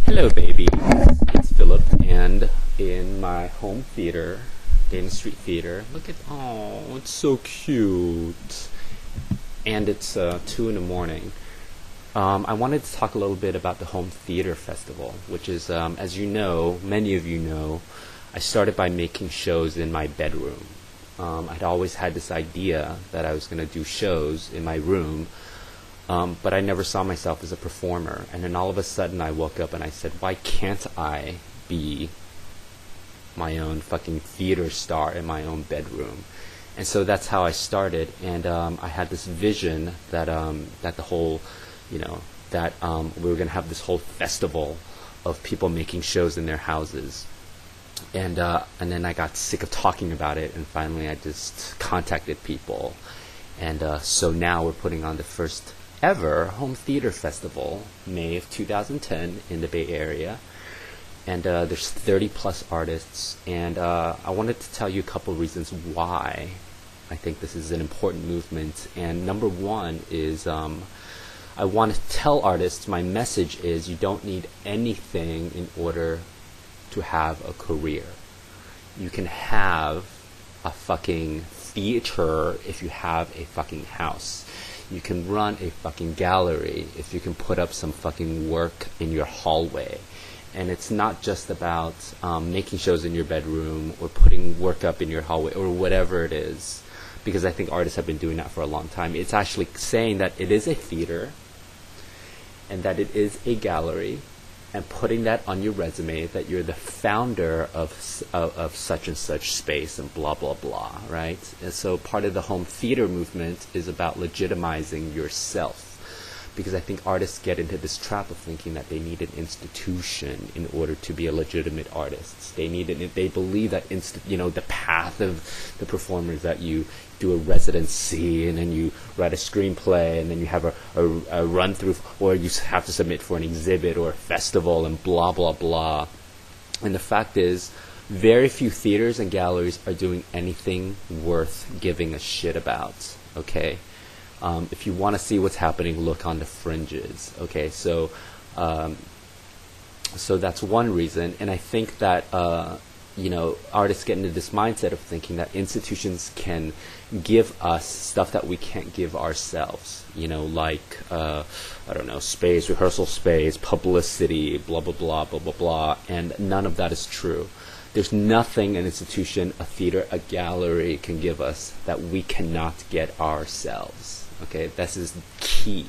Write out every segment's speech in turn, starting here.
Hello, baby. It's Philip, and in my home theater, Dana Street Theater. Look at it's so cute, and it's 2 in the morning. I wanted to talk a little bit about the Home Theater Festival, which is, as you know, many of you know, I started by making shows in my bedroom. I'd always had this idea that I was going to do shows in my room. But I never saw myself as a performer. And then all of a sudden I woke up and I said, why can't I be my own fucking theater star in my own bedroom? And so that's how I started. And I had this vision that that the whole, that we were going to have this whole festival of people making shows in their houses. And then I got sick of talking about it, and finally I just contacted people. And so now we're putting on the first ever Home Theater Festival, May of 2010 in the Bay Area, and there's 30 plus artists, and I wanted to tell you a couple reasons why I think this is an important movement. And number one is I want to tell artists, my message is you don't need anything in order to have a career. You can have a fucking theater if you have a fucking house. You can run a fucking gallery if you can put up some fucking work in your hallway. And it's not just about making shows in your bedroom or putting work up in your hallway or whatever it is, because I think artists have been doing that for a long time. It's actually saying that it is a theater and that it is a gallery, and putting that on your resume that you're the founder of such and such space and blah blah blah, right? And so part of the home theater movement is about legitimizing yourself, because I think artists get into this trap of thinking that they need an institution in order to be a legitimate artist. They believe that the path of the performer is that you do a residency and then you write a screenplay and then you have a run through, or you have to submit for an exhibit or a festival and blah blah blah. And the fact is, very few theaters and galleries are doing anything worth giving a shit about. Okay, if you want to see what's happening, look on the fringes. Okay, so that's one reason. And I think that artists get into this mindset of thinking that institutions can give us stuff that we can't give ourselves, like I don't know, space, rehearsal space, publicity, blah blah blah blah blah blah. And none of that is true. There's nothing an institution, a theater, a gallery can give us that we cannot get ourselves. Okay, this is key.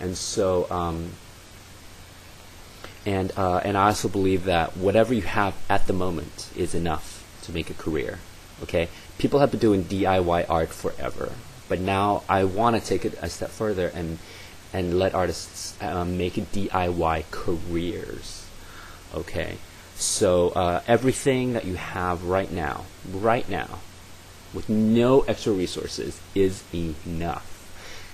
And so and I also believe that whatever you have at the moment is enough to make a career. Okay, people have been doing DIY art forever, but now I want to take it a step further and let artists make DIY careers. Okay, so everything that you have right now, with no extra resources, is enough.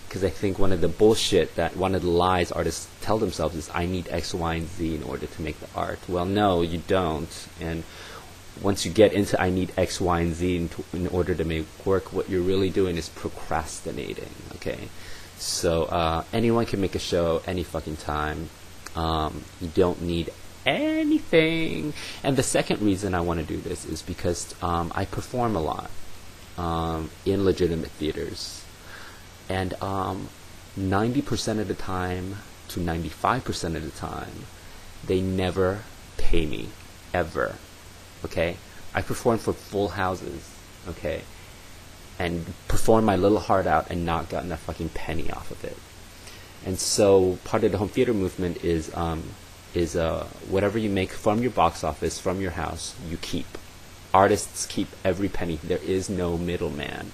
Because I think one of the lies artists tell themselves is, I need X, Y, and Z in order to make the art. Well, no, you don't. And once you get into I need X, Y, and Z in order to make work, what you're really doing is procrastinating. Okay, so anyone can make a show any fucking time. You don't need anything. And the second reason I want to do this is because I perform a lot in legitimate theaters. And 90% of the time to 95% of the time, they never pay me, ever. Okay? I perform for full houses, okay? And perform my little heart out and not gotten a fucking penny off of it. And so part of the home theater movement is whatever you make from your box office, from your house, you keep. Artists keep every penny. There is no middleman.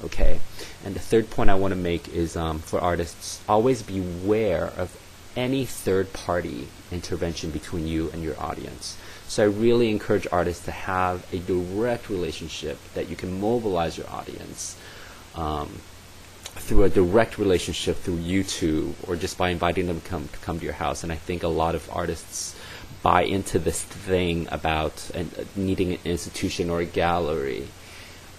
Okay, and the third point I want to make is for artists, always beware of any third-party intervention between you and your audience. So I really encourage artists to have a direct relationship that you can mobilize your audience through a direct relationship through YouTube, or just by inviting them to come to your house. And I think a lot of artists buy into this thing about needing an institution or a gallery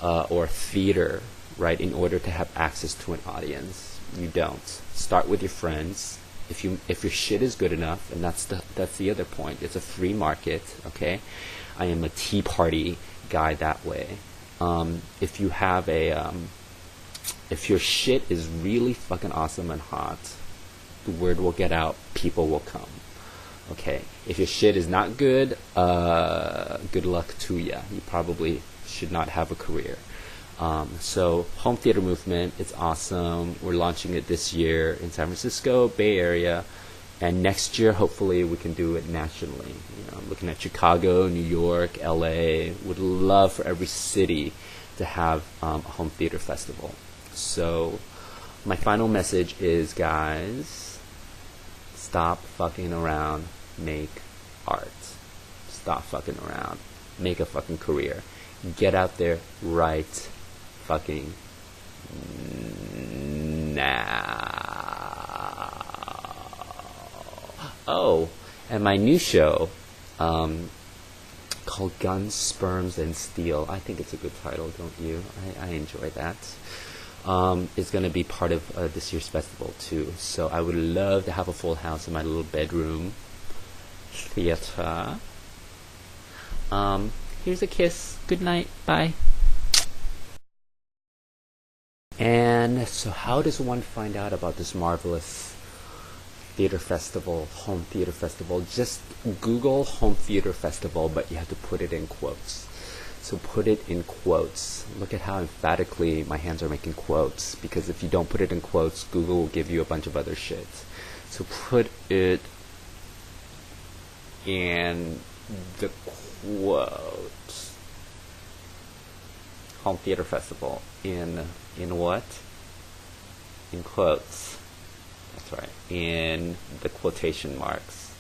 or a theater, right, in order to have access to an audience. You don't. Start with your friends, if your shit is good enough, and that's the other point. It's a free market, okay? I am a Tea Party guy that way. If you have if your shit is really fucking awesome and hot, the word will get out, people will come. Okay, if your shit is not good, good luck to ya. You probably should not have a career. So home theater movement, it's awesome. We're launching it this year in San Francisco, Bay Area, and next year hopefully we can do it nationally. I'm looking at Chicago, New York, LA. Would love for every city to have a home theater festival. So my final message is, guys, stop fucking around, make art. Stop fucking around, make a fucking career. Get out there right fucking now. Oh, and my new show called Guns, Sperms, and Steel. I think it's a good title, don't you? I enjoy that. Is going to be part of this year's festival too. So I would love to have a full house in my little bedroom theater. Here's a kiss. Good night. Bye. And so how does one find out about this marvelous theater festival, home theater festival? Just Google home theater festival, but you have to put it in quotes. So put it in quotes. Look at how emphatically my hands are making quotes, because if you don't put it in quotes, Google will give you a bunch of other shit. So put it in the quotes. Home theater festival in what? In quotes. That's right. In the quotation marks.